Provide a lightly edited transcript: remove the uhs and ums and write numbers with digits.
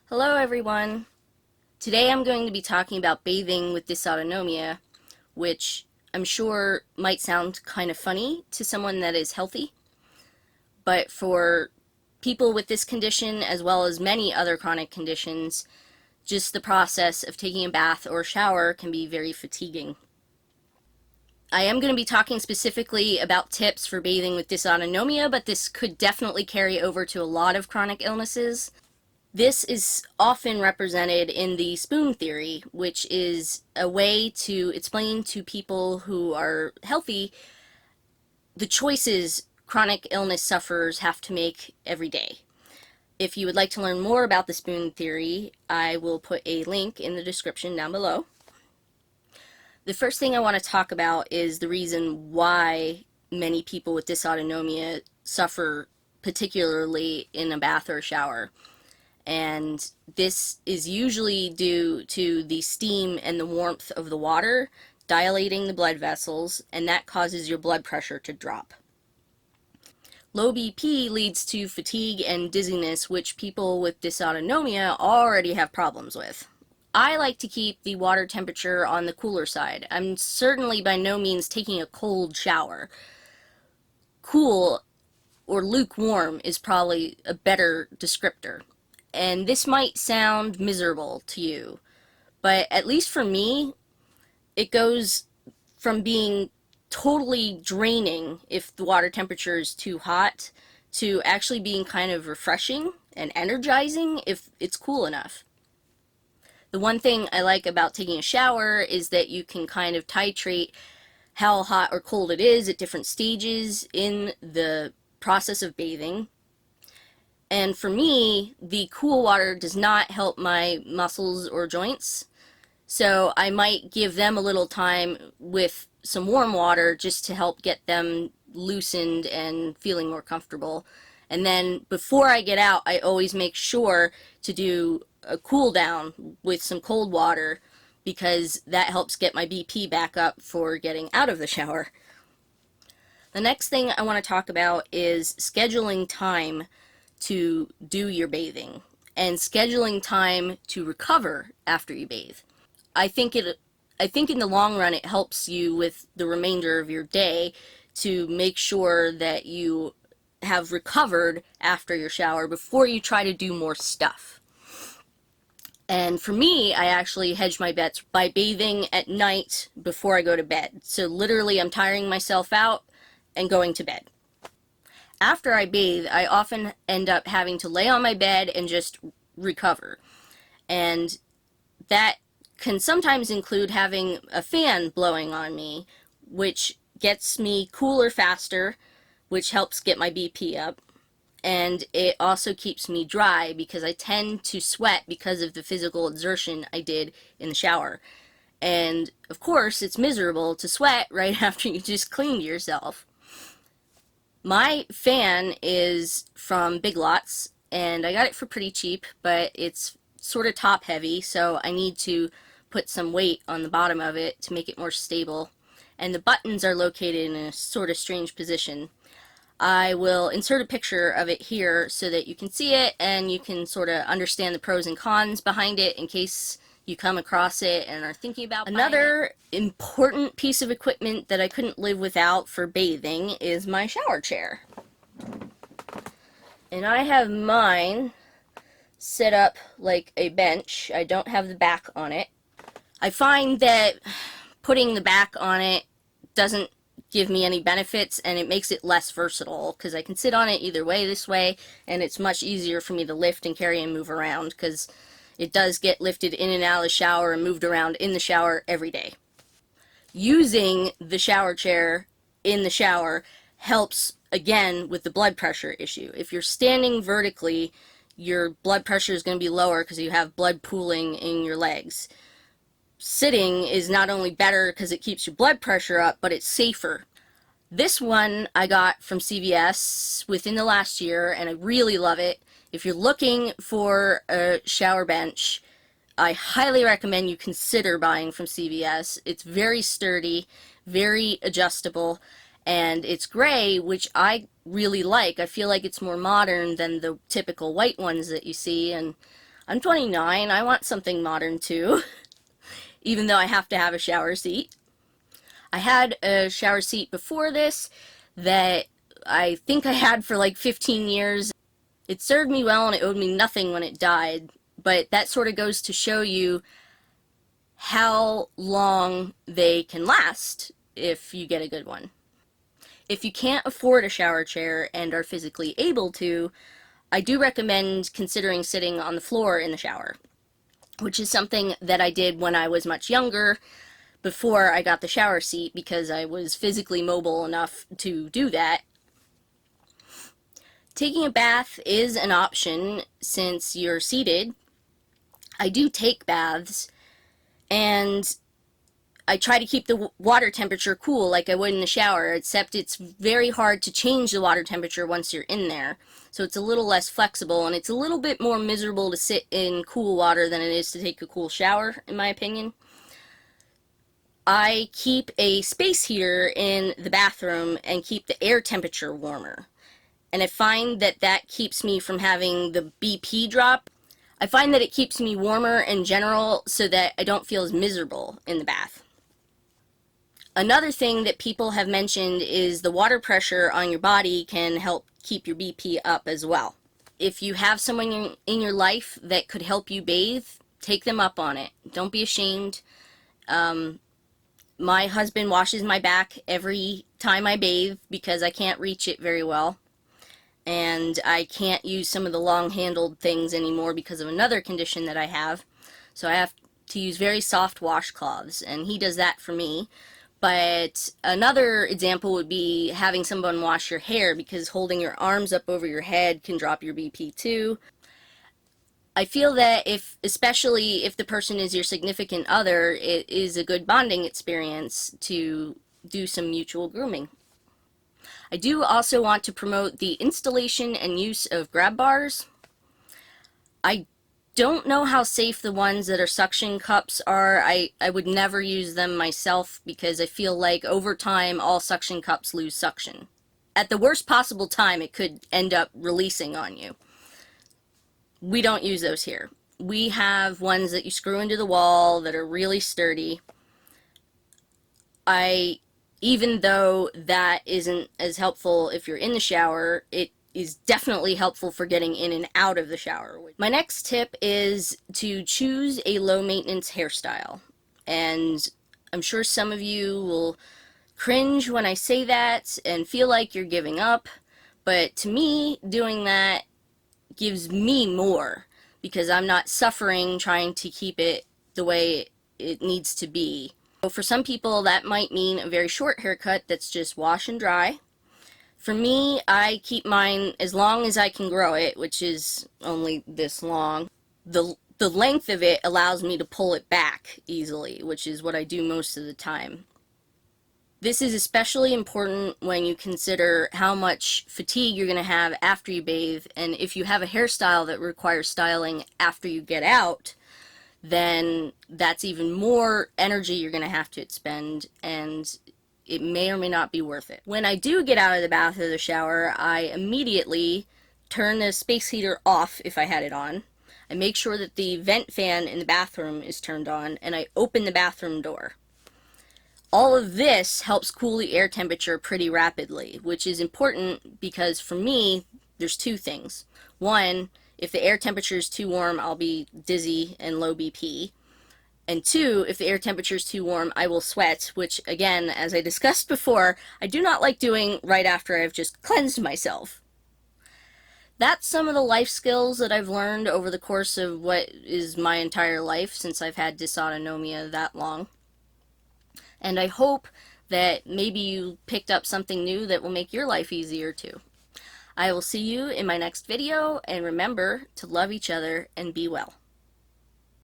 Hello everyone! Today I'm going to be talking about bathing with dysautonomia, which I'm sure might sound kind of funny to someone that is healthy, but for people with this condition as well as many other chronic conditions, just the process of taking a bath or shower can be very fatiguing. I am going to be talking specifically about tips for bathing with dysautonomia, but this could definitely carry over to a lot of chronic illnesses. This is often represented in the spoon theory, which is a way to explain to people who are healthy the choices chronic illness sufferers have to make every day. If you would like to learn more about the spoon theory, I will put a link in the description down below. The first thing I want to talk about is the reason why many people with dysautonomia suffer, particularly in a bath or a shower. And this is usually due to the steam and the warmth of the water dilating the blood vessels, and that causes your blood pressure to drop. Low BP leads to fatigue and dizziness, which people with dysautonomia already have problems with. I like to keep the water temperature on the cooler side. I'm certainly by no means taking a cold shower. Cool or lukewarm is probably a better descriptor. And this might sound miserable to you, but at least for me, it goes from being totally draining if the water temperature is too hot to actually being kind of refreshing and energizing if it's cool enough. The one thing I like about taking a shower is that you can kind of titrate how hot or cold it is at different stages in the process of bathing. And for me, the cool water does not help my muscles or joints, so I might give them a little time with some warm water just to help get them loosened and feeling more comfortable. And then before I get out, I always make sure to do a cool down with some cold water because that helps get my BP back up for getting out of the shower. The next thing I want to talk about is scheduling time to do your bathing and scheduling time to recover after you bathe. I think in the long run it helps you with the remainder of your day to make sure that you have recovered after your shower before you try to do more stuff. And for me, I actually hedge my bets by bathing at night before I go to bed. So literally I'm tiring myself out and going to bed. After I bathe, I often end up having to lay on my bed and just recover. And that can sometimes include having a fan blowing on me, which gets me cooler faster, which helps get my BP up. And it also keeps me dry because I tend to sweat because of the physical exertion I did in the shower. And of course, it's miserable to sweat right after you just cleaned yourself. My fan is from Big Lots, and I got it for pretty cheap, but it's sort of top heavy, so I need to put some weight on the bottom of it to make it more stable. And the buttons are located in a sort of strange position. I will insert a picture of it here so that you can see it and you can sort of understand the pros and cons behind it in case you come across it and are thinking about another important piece of equipment that I couldn't live without for bathing is my shower chair. And I have mine set up like a bench. I don't have the back on it. I find that putting the back on it doesn't give me any benefits and it makes it less versatile because I can sit on it either way this way, and it's much easier for me to lift and carry and move around because it does get lifted in and out of the shower and moved around in the shower every day. Using the shower chair in the shower helps, again, with the blood pressure issue. If you're standing vertically, your blood pressure is going to be lower because you have blood pooling in your legs. Sitting is not only better because it keeps your blood pressure up, but it's safer. This one I got from CVS within the last year, and I really love it. If you're looking for a shower bench, I highly recommend you consider buying from CVS. It's very sturdy, very adjustable, and it's gray, which I really like. I feel like it's more modern than the typical white ones that you see, and I'm 29, I want something modern too, even though I have to have a shower seat. I had a shower seat before this that I think I had for like 15 years. It served me well and it owed me nothing when it died, but that sort of goes to show you how long they can last if you get a good one. If you can't afford a shower chair and are physically able to, I do recommend considering sitting on the floor in the shower, which is something that I did when I was much younger, before I got the shower seat, because I was physically mobile enough to do that. Taking a bath is an option since you're seated. I do take baths, and I try to keep the water temperature cool like I would in the shower, except it's very hard to change the water temperature once you're in there. So it's a little less flexible, and it's a little bit more miserable to sit in cool water than it is to take a cool shower, in my opinion. I keep a space heater in the bathroom and keep the air temperature warmer. And I find that that keeps me from having the BP drop. I find that it keeps me warmer in general so that I don't feel as miserable in the bath. Another thing that people have mentioned is the water pressure on your body can help keep your BP up as well. If you have someone in your life that could help you bathe, take them up on it. Don't be ashamed. My husband washes my back every time I bathe because I can't reach it very well. And I can't use some of the long-handled things anymore because of another condition that I have. So I have to use very soft washcloths, and he does that for me. But another example would be having someone wash your hair, because holding your arms up over your head can drop your BP too. I feel that especially if the person is your significant other, it is a good bonding experience to do some mutual grooming. I do also want to promote the installation and use of grab bars. I don't know how safe the ones that are suction cups are. I would never use them myself because I feel like over time all suction cups lose suction. At the worst possible time, it could end up releasing on you. We don't use those here. We have ones that you screw into the wall that are really sturdy. Even though that isn't as helpful if you're in the shower, it is definitely helpful for getting in and out of the shower. My next tip is to choose a low-maintenance hairstyle. And I'm sure some of you will cringe when I say that and feel like you're giving up, but to me, doing that gives me more because I'm not suffering trying to keep it the way it needs to be. So for some people, that might mean a very short haircut that's just wash and dry. For me, I keep mine as long as I can grow it, which is only this long. The length of it allows me to pull it back easily, which is what I do most of the time. This is especially important when you consider how much fatigue you're going to have after you bathe, and if you have a hairstyle that requires styling after you get out, then that's even more energy you're going to have to expend, and it may or may not be worth it. When I do get out of the bath or the shower, I immediately turn the space heater off if I had it on. I make sure that the vent fan in the bathroom is turned on, and I open the bathroom door. All of this helps cool the air temperature pretty rapidly, which is important because for me, there's two things. One, if the air temperature is too warm, I'll be dizzy and low BP. And two, if the air temperature is too warm, I will sweat, which again, as I discussed before, I do not like doing right after I've just cleansed myself. That's some of the life skills that I've learned over the course of what is my entire life since I've had dysautonomia that long. And I hope that maybe you picked up something new that will make your life easier too. I will see you in my next video, and remember to love each other and be well.